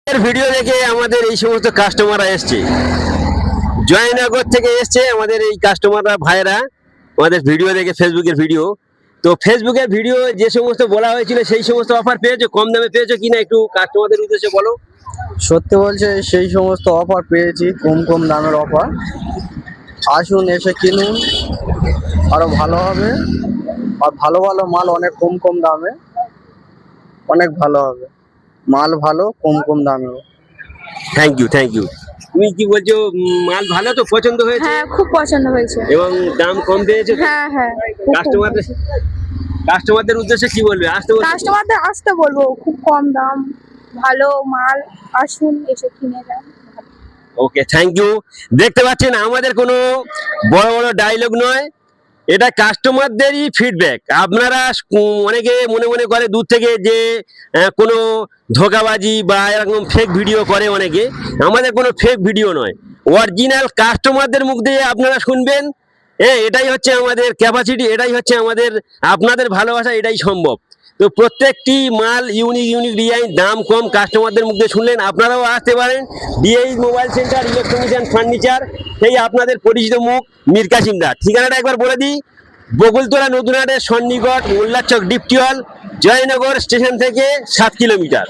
Video দেখে আমাদের এই সমস্ত কাস্টমাররা এসছে, জয়নগর থেকে এসছে আমাদের এই কাস্টমাররা ভাইরা আমাদের ভিডিও দেখে, ফেসবুকের ভিডিও। তো ফেসবুকের ভিডিও যে সমস্ত বলা হয়েছিল সেই সমস্ত অফার পেয়েছো, কম দামে পেয়েছো কিনা একটু কাস্টমারদের উদ্দেশ্যে বলো। সত্যি বলছে, সেই সমস্ত অফার পেয়েছি, কম কম দামের অফার। আসুন, এসে কিনুন, আরো ভালো হবে। আর ভালো ভালো মাল অনেক কম কম দামে, অনেক ভালো হবে। মাল ভালো, কম কম দামে। Thank you, thank you. তুমি কি বলছো, মাল ভালো তো, পছন্দ হয়েছে? হ্যাঁ, খুব পছন্দ হয়েছে। এবং দাম কম পেয়েছো? হ্যাঁ হ্যাঁ, কাস্টমারদের উদ্দেশ্যে কি বলবে? কাস্টমারদের আসতে বলবো, খুব কম দাম, ভালো মাল, আসুন এসে কিনে যান। ওকে, থ্যাংক ইউ। দেখতে পাচ্ছেন আমাদের কোনো বড় বড় ডায়লগ নয়, এটা কাস্টমারদেরই ফিডব্যাক। আপনারা অনেকে মনে মনে করে দূর থেকে যে কোনো ধোঁকাবাজি বা এরকম ফেক ভিডিও করে অনেকে, আমাদের কোনো ফেক ভিডিও নয়, অরিজিনাল কাস্টমারদের মুখ দিয়ে আপনারা শুনবেন। এটাই হচ্ছে আমাদের ক্যাপাসিটি, এটাই হচ্ছে আমাদের আপনাদের ভালোবাসা, এটাই সম্ভব। তো প্রত্যেকটি মাল ইউনিক ইউনিক ডিজাইন, দাম কম, কাস্টমারদের মুখ দিয়ে শুনলেন। আপনারাও আসতে পারেন DH mobile centre, electronics and furniture, সেই আপনাদের পরিচিত মুখ মীর কাসিম দা। ঠিকানাটা একবার বলে দিই, বকুলতলা নতুনহাটের সন্নিকট, মোল্লারচক ডিপটিওয়াল, জয়নগর স্টেশন থেকে 7 কিলোমিটার।